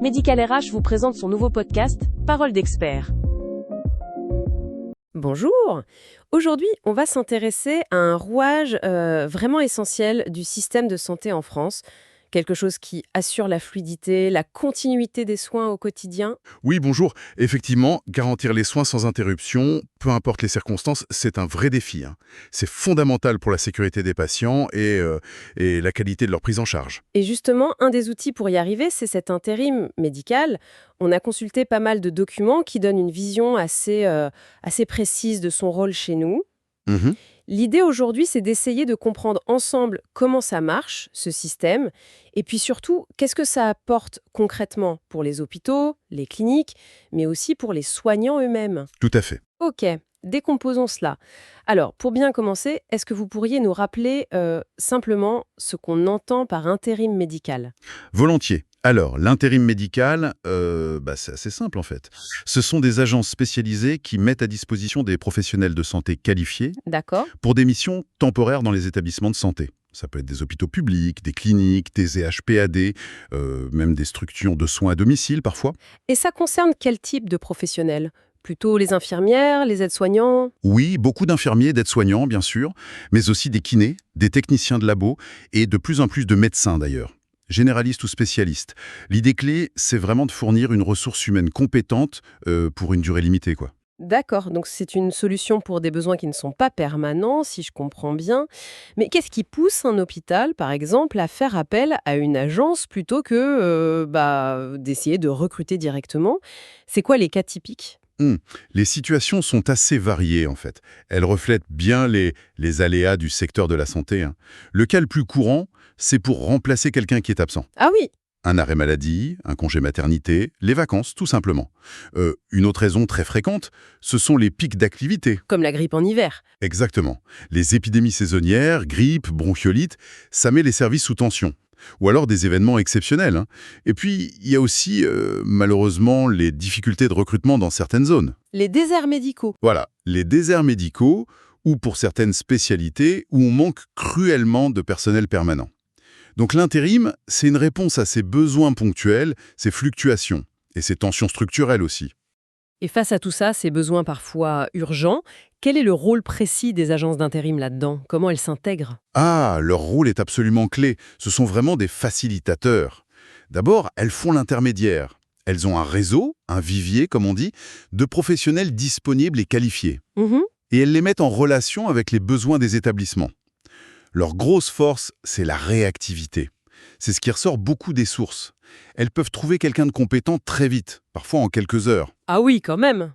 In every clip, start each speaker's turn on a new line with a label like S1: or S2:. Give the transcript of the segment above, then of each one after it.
S1: Médical RH vous présente son nouveau podcast, Parole d'expert.
S2: Bonjour. Aujourd'hui, on va s'intéresser à un rouage vraiment essentiel du système de santé en France. Quelque chose qui assure la fluidité, la continuité des soins au quotidien.
S3: Oui, bonjour. Effectivement, garantir les soins sans interruption, peu importe les circonstances, c'est un vrai défi, hein. C'est fondamental pour la sécurité des patients et la qualité de leur prise en charge.
S2: Et justement, un des outils pour y arriver, c'est cet intérim médical. On a consulté pas mal de documents qui donnent une vision assez précise de son rôle chez nous.
S3: Mhm.
S2: L'idée aujourd'hui, c'est d'essayer de comprendre ensemble comment ça marche, ce système, et puis surtout, qu'est-ce que ça apporte concrètement pour les hôpitaux, les cliniques, mais aussi pour les soignants eux-mêmes.
S3: Tout à fait.
S2: Ok, décomposons cela. Alors, pour bien commencer, est-ce que vous pourriez nous rappeler simplement ce qu'on entend par intérim médical?
S3: Volontiers. Alors, l'intérim médical, c'est assez simple en fait. Ce sont des agences spécialisées qui mettent à disposition des professionnels de santé qualifiés
S2: D'accord.
S3: pour des missions temporaires dans les établissements de santé. Ça peut être des hôpitaux publics, des cliniques, des EHPAD, même des structures de soins à domicile parfois.
S2: Et ça concerne quel type de professionnels? Plutôt les infirmières, les aides-soignants?
S3: Oui, beaucoup d'infirmiers, d'aides-soignants bien sûr, mais aussi des kinés, des techniciens de labo et de plus en plus de médecins d'ailleurs. Généralistes ou spécialistes. L'idée clé, c'est vraiment de fournir une ressource humaine compétente pour une durée limitée, quoi.
S2: D'accord, donc c'est une solution pour des besoins qui ne sont pas permanents, si je comprends bien. Mais qu'est-ce qui pousse un hôpital, par exemple, à faire appel à une agence plutôt que d'essayer de recruter directement? C'est quoi les cas typiques?
S3: Les situations sont assez variées, en fait. Elles reflètent bien les aléas du secteur de la santé, hein. Le cas le plus courant, c'est pour remplacer quelqu'un qui est absent.
S2: Ah oui,
S3: Un arrêt maladie, un congé maternité, les vacances, tout simplement. Une autre raison très fréquente, ce sont les pics d'activité.
S2: comme la grippe en hiver.
S3: Exactement. Les épidémies saisonnières, grippe, bronchiolite, ça met les services sous tension. Ou alors des événements exceptionnels, hein. Et puis, il y a aussi, malheureusement, les difficultés de recrutement dans certaines zones.
S2: Les déserts médicaux.
S3: Voilà, les déserts médicaux, ou pour certaines spécialités, où on manque cruellement de personnel permanent. Donc l'intérim, c'est une réponse à ces besoins ponctuels, ces fluctuations, et ces tensions structurelles aussi.
S2: Et face à tout ça, ces besoins parfois urgents, quel est le rôle précis des agences d'intérim là-dedans? Comment elles s'intègrent?
S3: Ah, leur rôle est absolument clé. Ce sont vraiment des facilitateurs. D'abord, elles font l'intermédiaire. Elles ont un réseau, un vivier, comme on dit, de professionnels disponibles et qualifiés.
S2: Mhm.
S3: Et elles les mettent en relation avec les besoins des établissements. Leur grosse force, c'est la réactivité. C'est ce qui ressort beaucoup des sources. Elles peuvent trouver quelqu'un de compétent très vite, parfois en quelques heures.
S2: Ah oui, quand même.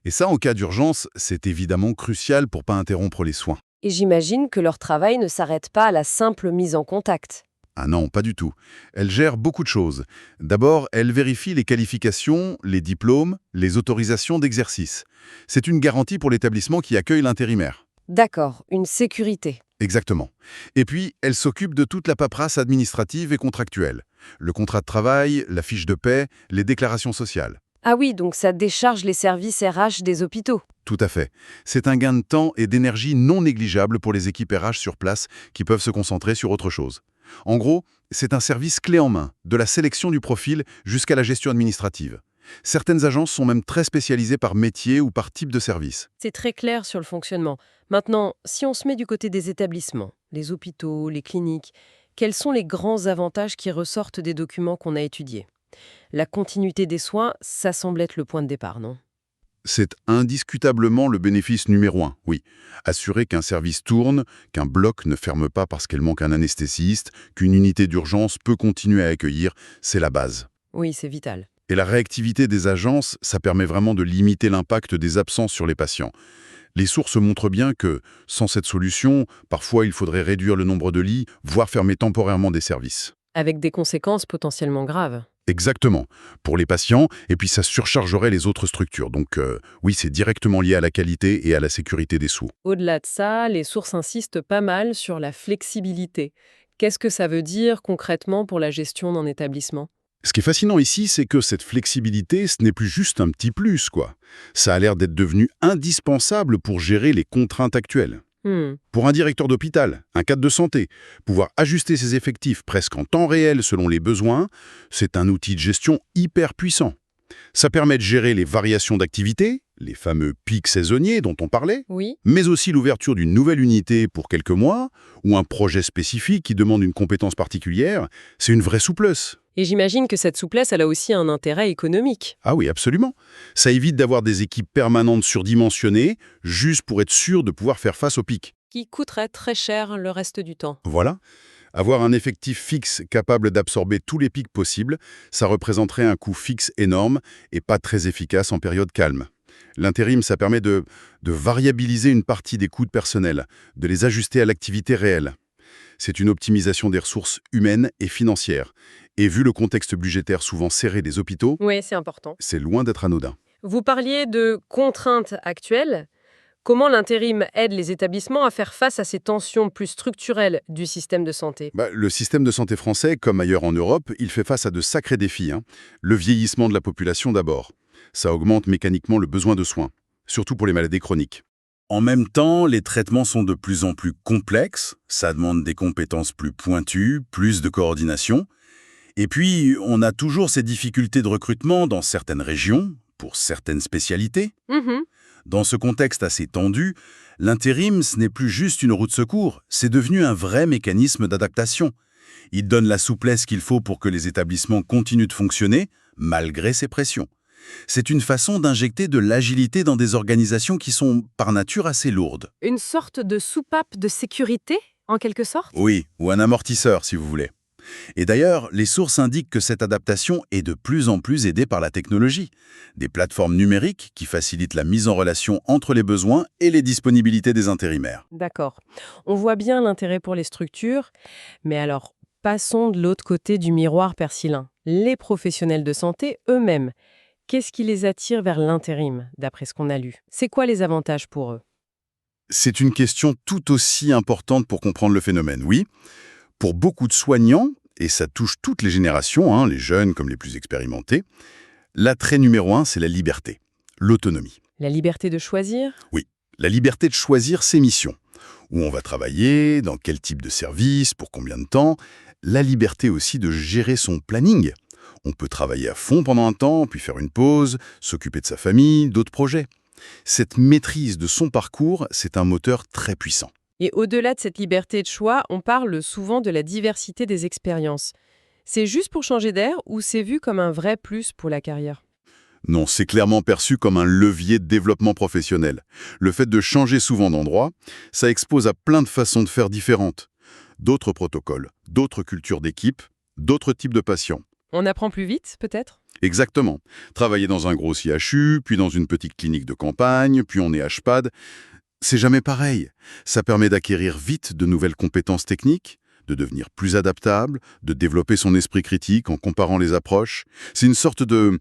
S3: Et ça, en cas d'urgence, c'est évidemment crucial pour pas interrompre les soins.
S2: Et j'imagine que leur travail ne s'arrête pas à la simple mise en contact.
S3: Ah non, pas du tout. Elles gèrent beaucoup de choses. D'abord, elles vérifient les qualifications, les diplômes, les autorisations d'exercice. C'est une garantie pour l'établissement qui accueille l'intérimaire.
S2: D'accord, une sécurité.
S3: Exactement. Et puis, elles s'occupent de toute la paperasse administrative et contractuelle. Le contrat de travail, la fiche de paie, les déclarations sociales.
S2: Ah oui, donc ça décharge les services RH des hôpitaux.
S3: Tout à fait. C'est un gain de temps et d'énergie non négligeable pour les équipes RH sur place qui peuvent se concentrer sur autre chose. En gros, c'est un service clé en main, de la sélection du profil jusqu'à la gestion administrative. Certaines agences sont même très spécialisées par métier ou par type de service.
S2: C'est très clair sur le fonctionnement. Maintenant, si on se met du côté des établissements, les hôpitaux, les cliniques, quels sont les grands avantages qui ressortent des documents qu'on a étudiés? La continuité des soins, ça semble être le point de départ, non?
S3: C'est indiscutablement le bénéfice numéro un, oui. Assurer qu'un service tourne, qu'un bloc ne ferme pas parce qu'elle manque un anesthésiste, qu'une unité d'urgence peut continuer à accueillir, c'est la base.
S2: Oui, c'est vital.
S3: Et la réactivité des agences, ça permet vraiment de limiter l'impact des absences sur les patients. Les sources montrent bien que, sans cette solution, parfois il faudrait réduire le nombre de lits, voire fermer temporairement des services.
S2: Avec des conséquences potentiellement graves.
S3: Exactement, pour les patients, et puis ça surchargerait les autres structures. Donc oui, c'est directement lié à la qualité et à la sécurité des soins.
S2: Au-delà de ça, les sources insistent pas mal sur la flexibilité. Qu'est-ce que ça veut dire concrètement pour la gestion d'un établissement?
S3: Ce qui est fascinant ici, c'est que cette flexibilité, ce n'est plus juste un petit plus, quoi. Ça a l'air d'être devenu indispensable pour gérer les contraintes actuelles. Pour un directeur d'hôpital, un cadre de santé, pouvoir ajuster ses effectifs presque en temps réel selon les besoins, c'est un outil de gestion hyper puissant. Ça permet de gérer les variations d'activité, les fameux pics saisonniers dont on parlait,
S2: Oui.
S3: mais aussi l'ouverture d'une nouvelle unité pour quelques mois, ou un projet spécifique qui demande une compétence particulière. C'est une vraie souplesse.
S2: Et j'imagine que cette souplesse, elle a aussi un intérêt économique.
S3: Ah oui, absolument. Ça évite d'avoir des équipes permanentes surdimensionnées, juste pour être sûr de pouvoir faire face aux pics.
S2: Qui coûterait très cher le reste du temps.
S3: Voilà. Avoir un effectif fixe capable d'absorber tous les pics possibles, ça représenterait un coût fixe énorme et pas très efficace en période calme. L'intérim, ça permet de variabiliser une partie des coûts de personnel, de les ajuster à l'activité réelle. C'est une optimisation des ressources humaines et financières. Et vu le contexte budgétaire souvent serré des hôpitaux,
S2: Oui, c'est important.
S3: c'est loin d'être anodin.
S2: Vous parliez de contraintes actuelles. Comment l'intérim aide les établissements à faire face à ces tensions plus structurelles du système de santé?
S3: Le système de santé français, comme ailleurs en Europe, il fait face à de sacrés défis. Le vieillissement de la population d'abord. Ça augmente mécaniquement le besoin de soins, surtout pour les maladies chroniques. En même temps, les traitements sont de plus en plus complexes, ça demande des compétences plus pointues, plus de coordination. Et puis, on a toujours ces difficultés de recrutement dans certaines régions, pour certaines spécialités. Dans ce contexte assez tendu, l'intérim, ce n'est plus juste une roue de secours, c'est devenu un vrai mécanisme d'adaptation. Il donne la souplesse qu'il faut pour que les établissements continuent de fonctionner, malgré ces pressions. C'est une façon d'injecter de l'agilité dans des organisations qui sont, par nature, assez lourdes.
S2: Une sorte de soupape de sécurité, en quelque sorte?
S3: Oui, ou un amortisseur, si vous voulez. Et d'ailleurs, les sources indiquent que cette adaptation est de plus en plus aidée par la technologie. Des plateformes numériques qui facilitent la mise en relation entre les besoins et les disponibilités des intérimaires.
S2: D'accord. On voit bien l'intérêt pour les structures, mais alors, passons de l'autre côté du miroir persilin. Les professionnels de santé eux-mêmes, qu'est-ce qui les attire vers l'intérim, d'après ce qu'on a lu? C'est quoi les avantages pour eux?
S3: C'est une question tout aussi importante pour comprendre le phénomène, oui. Pour beaucoup de soignants, et ça touche toutes les générations, les jeunes comme les plus expérimentés, l'attrait numéro 1, c'est la liberté, l'autonomie.
S2: La liberté de choisir?
S3: Oui, la liberté de choisir ses missions. Où on va travailler, dans quel type de service, pour combien de temps. La liberté aussi de gérer son planning. On peut travailler à fond pendant un temps, puis faire une pause, s'occuper de sa famille, d'autres projets. Cette maîtrise de son parcours, c'est un moteur très puissant.
S2: Et au-delà de cette liberté de choix, on parle souvent de la diversité des expériences. C'est juste pour changer d'air ou c'est vu comme un vrai plus pour la carrière?
S3: Non, c'est clairement perçu comme un levier de développement professionnel. Le fait de changer souvent d'endroit, ça expose à plein de façons de faire différentes. D'autres protocoles, d'autres cultures d'équipe, d'autres types de patients.
S2: On apprend plus vite, peut-être?
S3: Exactement. Travailler dans un gros CHU, puis dans une petite clinique de campagne, puis on est HPAD. C'est jamais pareil. Ça permet d'acquérir vite de nouvelles compétences techniques, de devenir plus adaptable, de développer son esprit critique en comparant les approches. C'est une sorte de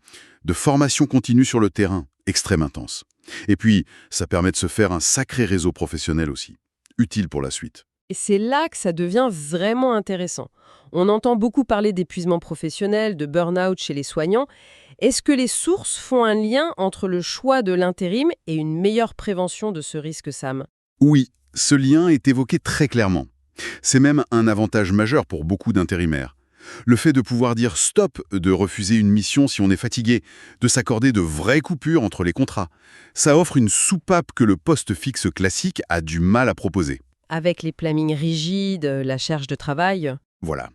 S3: formation continue sur le terrain, extrêmement intense. Et puis, ça permet de se faire un sacré réseau professionnel aussi, utile pour la suite.
S2: Et c'est là que ça devient vraiment intéressant. On entend beaucoup parler d'épuisement professionnel, de burn-out chez les soignants. Est-ce que les sources font un lien entre le choix de l'intérim et une meilleure prévention de ce risque, Sam?
S3: Oui, ce lien est évoqué très clairement. C'est même un avantage majeur pour beaucoup d'intérimaires. Le fait de pouvoir dire stop, de refuser une mission si on est fatigué, de s'accorder de vraies coupures entre les contrats, ça offre une soupape que le poste fixe classique a du mal à proposer.
S2: Avec les plannings rigides, la charge de travail.
S3: Voilà.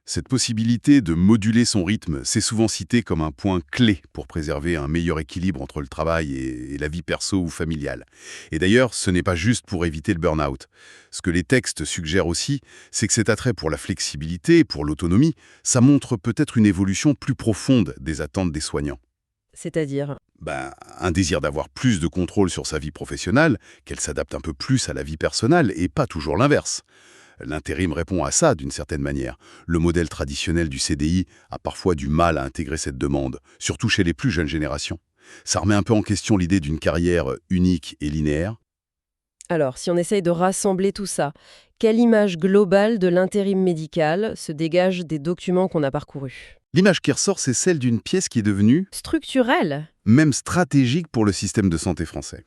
S3: Cette possibilité de moduler son rythme, c'est souvent cité comme un point clé pour préserver un meilleur équilibre entre le travail et la vie perso ou familiale. Et d'ailleurs, ce n'est pas juste pour éviter le burn-out. Ce que les textes suggèrent aussi, c'est que cet attrait pour la flexibilité, pour l'autonomie, ça montre peut-être une évolution plus profonde des attentes des soignants.
S2: C'est-à-dire?
S3: Un désir d'avoir plus de contrôle sur sa vie professionnelle, qu'elle s'adapte un peu plus à la vie personnelle et pas toujours l'inverse. L'intérim répond à ça d'une certaine manière. Le modèle traditionnel du CDI a parfois du mal à intégrer cette demande, surtout chez les plus jeunes générations. Ça remet un peu en question l'idée d'une carrière unique et linéaire.
S2: Alors, si on essaye de rassembler tout ça, quelle image globale de l'intérim médical se dégage des documents qu'on a parcourus?
S3: L'image qui ressort, c'est celle d'une pièce qui est devenue
S2: Structurelle?
S3: même stratégique pour le système de santé français.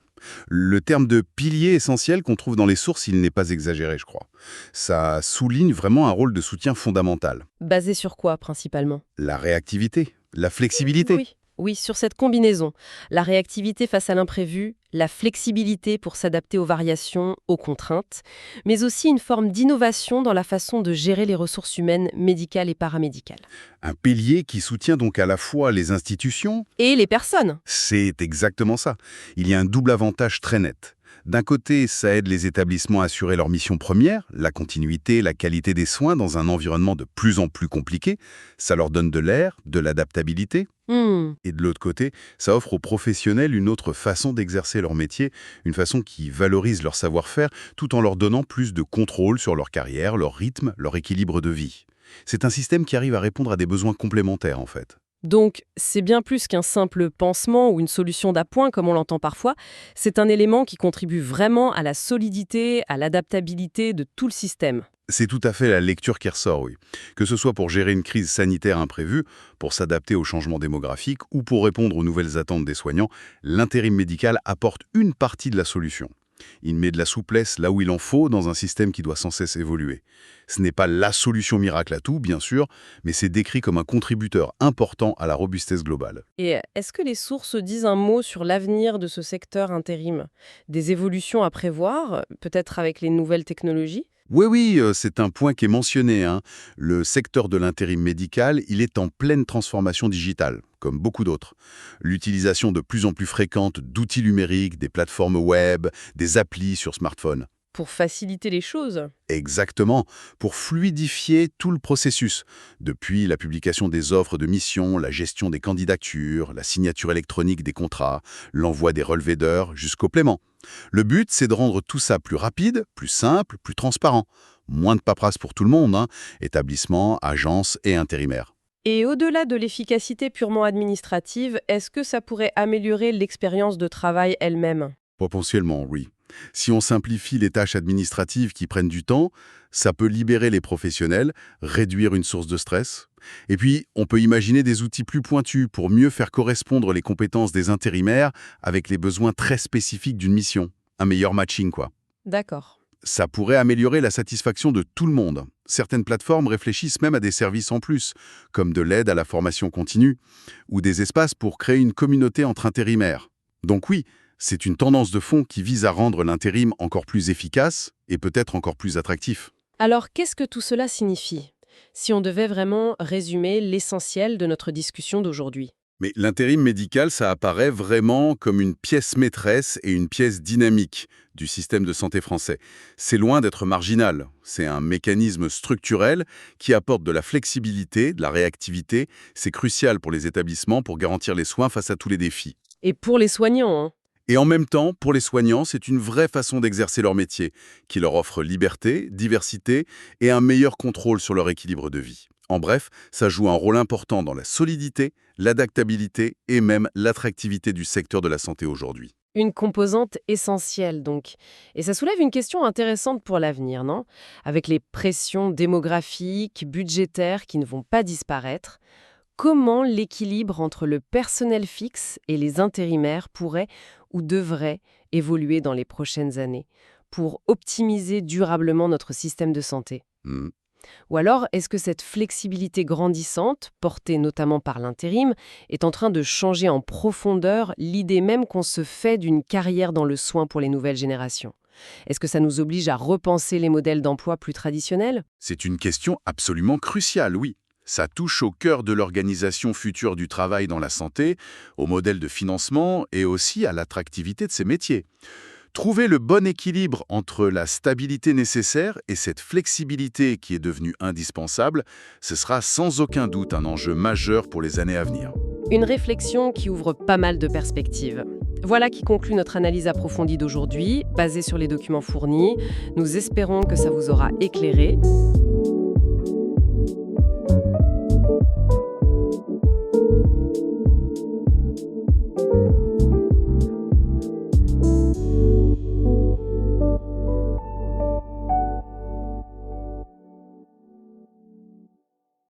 S3: Le terme de pilier essentiel qu'on trouve dans les sources, il n'est pas exagéré, je crois. Ça souligne vraiment un rôle de soutien fondamental.
S2: Basé sur quoi, principalement?
S3: La réactivité, la flexibilité.
S2: Oui. Oui, sur cette combinaison. La réactivité face à l'imprévu, la flexibilité pour s'adapter aux variations, aux contraintes, mais aussi une forme d'innovation dans la façon de gérer les ressources humaines médicales et paramédicales.
S3: Un pilier qui soutient donc à la fois les institutions.
S2: Et les personnes.
S3: C'est exactement ça. Il y a un double avantage très net. D'un côté, ça aide les établissements à assurer leur mission première, la continuité, la qualité des soins dans un environnement de plus en plus compliqué. Ça leur donne de l'air, de l'adaptabilité. Et de l'autre côté, ça offre aux professionnels une autre façon d'exercer leur métier, une façon qui valorise leur savoir-faire tout en leur donnant plus de contrôle sur leur carrière, leur rythme, leur équilibre de vie. C'est un système qui arrive à répondre à des besoins complémentaires en fait.
S2: Donc, c'est bien plus qu'un simple pansement ou une solution d'appoint, comme on l'entend parfois. C'est un élément qui contribue vraiment à la solidité, à l'adaptabilité de tout le système.
S3: C'est tout à fait la lecture qui ressort, oui. Que ce soit pour gérer une crise sanitaire imprévue, pour s'adapter aux changements démographiques ou pour répondre aux nouvelles attentes des soignants, l'intérim médical apporte une partie de la solution. Il met de la souplesse là où il en faut dans un système qui doit sans cesse évoluer. Ce n'est pas la solution miracle à tout, bien sûr, mais c'est décrit comme un contributeur important à la robustesse globale.
S2: Et est-ce que les sources disent un mot sur l'avenir de ce secteur intérim? Des évolutions à prévoir, peut-être avec les nouvelles technologies?
S3: Oui, c'est un point qui est mentionné, hein. Le secteur de l'intérim médical, il est en pleine transformation digitale, comme beaucoup d'autres. L'utilisation de plus en plus fréquente d'outils numériques, des plateformes web, des applis sur smartphone.
S2: Pour faciliter les choses?
S3: Exactement, pour fluidifier tout le processus, depuis la publication des offres de mission, la gestion des candidatures, la signature électronique des contrats, l'envoi des relevés d'heures, jusqu'au paiement. Le but, c'est de rendre tout ça plus rapide, plus simple, plus transparent. Moins de paperasse pour tout le monde, hein, établissements, agences et intérimaires.
S2: Et au-delà de l'efficacité purement administrative, est-ce que ça pourrait améliorer l'expérience de travail elle-même?
S3: Potentiellement, oui. Si on simplifie les tâches administratives qui prennent du temps, ça peut libérer les professionnels, réduire une source de stress. Et puis, on peut imaginer des outils plus pointus pour mieux faire correspondre les compétences des intérimaires avec les besoins très spécifiques d'une mission. Un meilleur matching, quoi.
S2: D'accord.
S3: Ça pourrait améliorer la satisfaction de tout le monde. Certaines plateformes réfléchissent même à des services en plus, comme de l'aide à la formation continue, ou des espaces pour créer une communauté entre intérimaires. Donc oui, c'est une tendance de fond qui vise à rendre l'intérim encore plus efficace et peut-être encore plus attractif.
S2: Alors, qu'est-ce que tout cela signifie? Si on devait vraiment résumer l'essentiel de notre discussion d'aujourd'hui.
S3: Mais l'intérim médical, ça apparaît vraiment comme une pièce maîtresse et une pièce dynamique du système de santé français. C'est loin d'être marginal. C'est un mécanisme structurel qui apporte de la flexibilité, de la réactivité. C'est crucial pour les établissements pour garantir les soins face à tous les défis.
S2: Et pour les soignants, hein?
S3: Et en même temps, pour les soignants, c'est une vraie façon d'exercer leur métier, qui leur offre liberté, diversité et un meilleur contrôle sur leur équilibre de vie. En bref, ça joue un rôle important dans la solidité, l'adaptabilité et même l'attractivité du secteur de la santé aujourd'hui.
S2: Une composante essentielle, donc. Et ça soulève une question intéressante pour l'avenir, non? Avec les pressions démographiques, budgétaires qui ne vont pas disparaître, comment l'équilibre entre le personnel fixe et les intérimaires pourrait ou devrait évoluer dans les prochaines années pour optimiser durablement notre système de santé? Ou alors, est-ce que cette flexibilité grandissante, portée notamment par l'intérim, est en train de changer en profondeur l'idée même qu'on se fait d'une carrière dans le soin pour les nouvelles générations? Est-ce que ça nous oblige à repenser les modèles d'emploi plus traditionnels?
S3: C'est une question absolument cruciale, oui. Ça touche au cœur de l'organisation future du travail dans la santé, au modèle de financement et aussi à l'attractivité de ces métiers. Trouver le bon équilibre entre la stabilité nécessaire et cette flexibilité qui est devenue indispensable, ce sera sans aucun doute un enjeu majeur pour les années à venir.
S2: Une réflexion qui ouvre pas mal de perspectives. Voilà qui conclut notre analyse approfondie d'aujourd'hui, basée sur les documents fournis. Nous espérons que ça vous aura éclairé.